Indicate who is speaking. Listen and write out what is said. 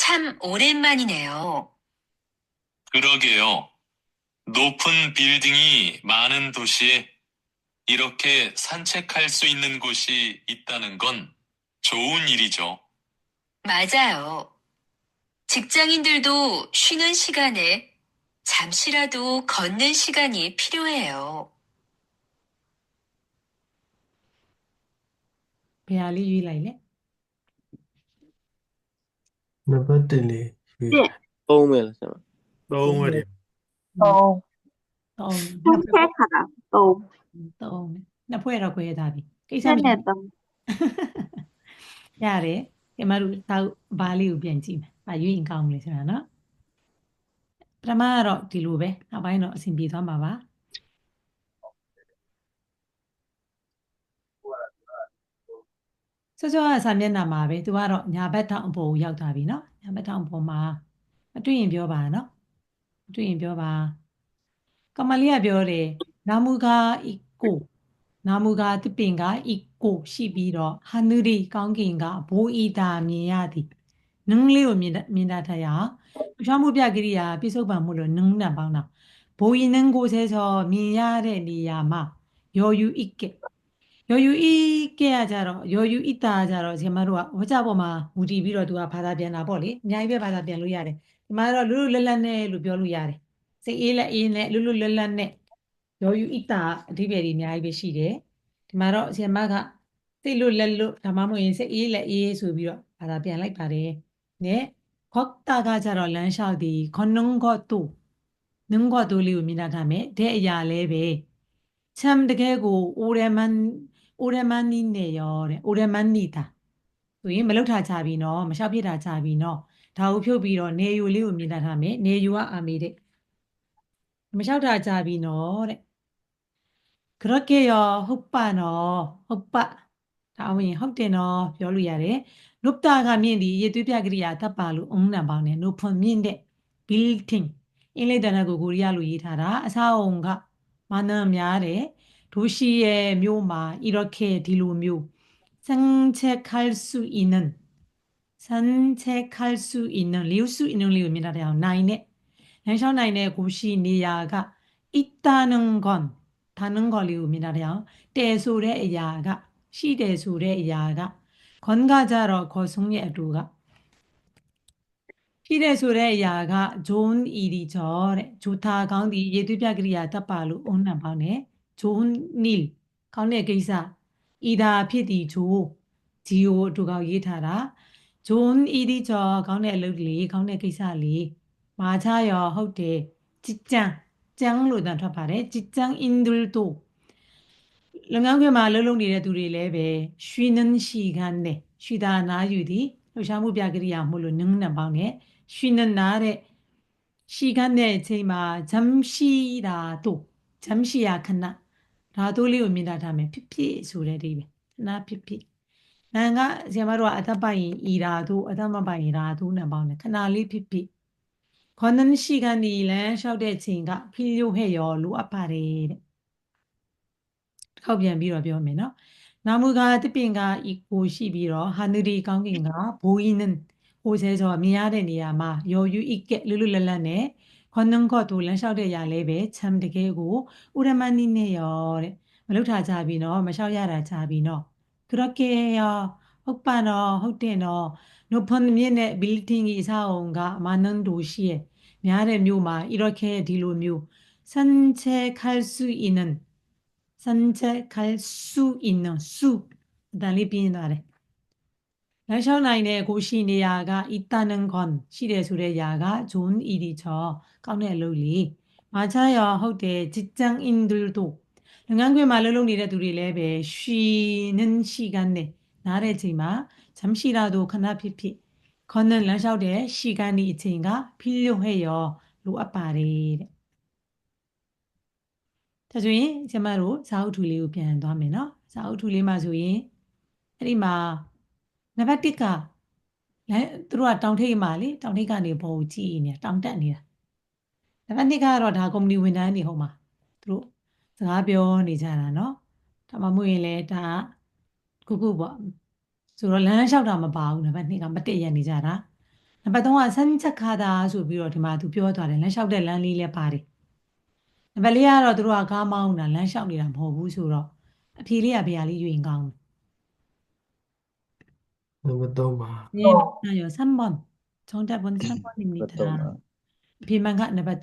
Speaker 1: 참 오랜만이네요.
Speaker 2: 그러게요. 높은 빌딩이 많은 도시에 이렇게 산책할 수 있는 곳이 있다는 건 좋은 일이죠.
Speaker 1: 맞아요. 직장인들도 쉬는 시간에 잠시라도 걷는 시간이 필요해요.
Speaker 3: ဘယ်ဟာလေးရွေးလိုက်လဲ
Speaker 4: နံပါတ်1လေးရွေး
Speaker 5: 네.
Speaker 6: 3ပဲလားဆရာမ
Speaker 4: 3ပဲတယ်
Speaker 3: 3
Speaker 5: 산책하다. 또.
Speaker 3: 3နှစ်ဖွဲ့တော့ခွဲထားပြီကိစ္စမရှိ
Speaker 5: 네네.
Speaker 3: ရတယ်ဒီမှာတို့သာဘာလေးကိုပြန်ကြည့်မယ်။ဘာရွေးရင်ကောင်းမလဲဆိုတာနော်။ပထမကတော့ဒီလိုပဲနောက်ပိုင်းတော့အဆင်ပြေသွားမှာပါ။စောစောကစာမျက်နှာမှာပဲသူကတော့ညာဘက်ထောင်အပေါ်ကိုရောက်သွားပြီနော်။ညာဘက်ထောင်အပေါ်မှာမတွေ့ရင်ပြောပါနော်။မတွေ့ရင်ပြောပါ။ကမလေးကပြောတယ်နာမူကာအီကိုနာမူကာတပင်ကအီကိုရှိပြီးတော့ဟာနူရီကောင်းကင်ကဘိုးဤတာမြင်ရသည်နင်းလေးကိုမြင်တာထားရအောင်။ရှောင်းမှုပြကိရိယာပြစ္ဆုတ်ပံမှုလို့နင်းနဲ့ပေါင်းတာဘိုးဤနင်းကိုဆဲဆိုမြင်ရတဲ့နေရာမှာယောယူဣကေယောယူဣကေကကြတော့ယောယူဣတာကြတော့ဒီမှာတို့ကဝကြပေါ်မှာမူတည်ပြီးတော့သူကဘာသာပြန်တာပေါ့လေအများကြီးပဲဘာသာပြန်လို့ရတယ်ဒီမှာတော့လူလူလက်လက်နဲ့လို့ပြောလို့ရတယ်စိတ်အေးလက်အေးနဲ့လူလူလက်လက်နဲ့ယောယူဣတာအဓိပ္ပာယ်တွေအများကြီးပဲရှိတယ်ဒီမှာတော့ဆီယမကစိတ်လွတ်လက်လွတ်ဒါမှမဟုတ်ရင်စိတ်အေးလက်အေးဆိုပြီးတော့ဘာသာပြန်လိုက်ပါတယ်နဲ့ခေါတာကကြတော့လမ်းလျှောက်သည်ခနုံကောတူနုံကောတူလေးကိုမြင်တာထားမယ်တဲ့အရာလဲပဲချမ်တကယ်ကိုအိုရမန်နီနဲ့ရောတဲ့အိုရမန်နီတာဆိုရင်မလောက်တာချပြီနော်မလျှောက်ဖြစ်တာချပြီနော်ဒါကိုဖြုတ်ပြီးတော့နေယူလေးကိုမြင်တာထားမယ်နေယူကအာမေတဲ့မလျှောက်တာချပြီနော်တဲ့그렇게요ဟုတ်ပါနော်ဟုတ်ပါဒါဝင်ဟုတ်တယ်နော်ပြောလို့ရတယ်높다ကမြင့်ဒီရေသွေးပြကရိယာတပ်ပါလို့အုံနံပေါင်းနဲ့높은မြင့်တဲ့ building အင်္ဂလိပ်တန်ကိုကိုရီးယားလိုရေးထားတာအဆောက်အုံကမာနများတဲ့ဒိုရှိရဲ့မြို့မှာ이렇게ဒီလိုမျိုး산책할 수 있는 산책할 수 있는 리울 수 있는လေးကိုမြင်တာတဲ့အောင်နိုင်တဲ့လမ်းလျှောက်နိုင်တဲ့ကိုရှိနေရာက 있다는 건 다는 거လေးကိုမြင်တာတဲ့အောင်တဲဆိုတဲ့အရာကရှိတယ်ဆိုတဲ့အရာက건가ကြတော့ခေါ်ဆုံးရဲ့အတူကရှိတယ်ဆိုတဲ့အရာက 좋은 일이죠 တဲ့좋다ကောင်းသည်ရေသွေးပြကရိယာတပ်ပါလို့အုံနံပေါင်းနဲ့ 좋은 일ကောင်းတဲ့ကိစ္စ이다ဖြစ်သည်ဂျိုဂျီယိုအတူကောက်ရေးထားတာ 좋은 일이죠 ကောင်းတဲ့အလုပ်လေးကောင်းတဲ့ကိစ္စလေးမာချရောဟုတ်တယ်직장လို့တန်ထွက်ပါတယ်직장인들도လုပ်ငန်းခွင်မှာလှုပ်နေတဲ့သူတွေလည်းပဲ쉬는 시간에 쉬다နာယူသည်လှူရှားမှုပြကရိယာမှုလို့နင်းနဲ့ပေါင်းနဲ့쉬는 나တဲ့시간에အချိန်မှာ잠시라도 잠시야ခဏဒါတို့လေးကိုမြင်တာထားမယ်ဖြစ်ဖြစ်ဆိုတဲ့ဒီပဲခဏဖြစ်ဖြစ်နာကဆရာမတို့ကအသက်ပိုင်ဤရာတို့အသက်မပိုင်ရာတို့နဲ့ပေါင်းတယ်ခဏလေးဖြစ်ဖြစ်걷는 시간이လမ်းလျှောက်တဲ့အချိန်က필요해요လိုအပ်ပါတယ်တဲ့ထောက်ပြန်ပြီးတော့ပြောမယ်နော်နာမူကတပင်ကဤကိုရှိပြီးတော့ဟာနူရီကောင်းကင်ကဘိုးဤနန်ဟိုဆဲဆိုမြင်ရတဲ့နေရာမှာယောယူဣကလွလွလတ်လတ်နဲ့ခွန်နုံကောတူလမ်းလျှောက်တဲ့ຢာလဲပဲချမ်တကယ်ကိုဥရမန်နီနဲ့ရောတဲ့မလုထားကြပြီနော်မလျှောက်ရတာကြပြီနော်그렇게ရောဟုတ်ပါနော်ဟုတ်တယ်နော်높은မြင့်တဲ့ building ကြီးအဆောက်အုံကမာနန်ဒိုရှိရဲ့များတဲ့မြို့မှာ이렇게ဒီလိုမျိုး산책할 수 있는 산책할 수 있는 수ဒါလေးပြင်းသွားတယ်လမ်းလျှောက်နိုင်တဲ့ကိုရှိနေရာက있다는 건ရှိတယ်ဆိုတဲ့ຢာက좋은 일이죠ကောင်းတဲ့အလုပ်လေးမာချရောဟုတ်တယ်직장인들도လုပ်ငန်းခွင်မှာလှုပ်နေတဲ့သူတွေလည်းပဲ쉬는 시간에နားတဲ့အချိန်မှာ잠시라도ခဏဖြစ်ဖြစ်걷는လမ်းလျှောက်တဲ့시간이အချိန်က필요해요လိုအပ်ပါတယ်တဲ့ဒါဆိုရင်ကျမတို့စာအုပ်ထူလေးကိုပြန်သွားမယ်နော်စာအုပ်ထူလေးမှာဆိုရင်အဲ့ဒီမှာနံပါတ်1ကလည်းသူတို့ကတောင်ထိပ်မှာလေတောင်ထိပ်ကနေပေါ်ကိုကြည့်နေတောင်တက်နေတာနံပါတ်2ကတော့ဒါကုမ္ပဏီဝန်ထမ်းတွေဟုတ်မှာသူတို့စကားပြောနေကြတာနော်ဒါမှမဟုတ်ရင်လည်းဒါခုပေါ့ဆိုတော့လမ်းလျှောက်တာမပါဘူးနံပါတ်2ကမတည့်ရနေကြတာန နံပါတ်3ကစန်းချက်ခါတာဆိုပြီးတော့ဒီမှာသူပြောသွားတယ်လမ်းလျှောက်တဲ့လမ်းလေးလည်းပါတယ်နံပါတ်4ကတော့သူတို့ကကားမောင်းတာလမ်းလျှောက်နေတာမဟုတ်ဘူးဆိုတော့အဖြေလေးကဘယ်ဟာလေးယူရင်ကောင်း
Speaker 4: နံပါတ်3ပါ
Speaker 3: လဲနရော3번 정답은 3번입니다. 비만가နံပါတ်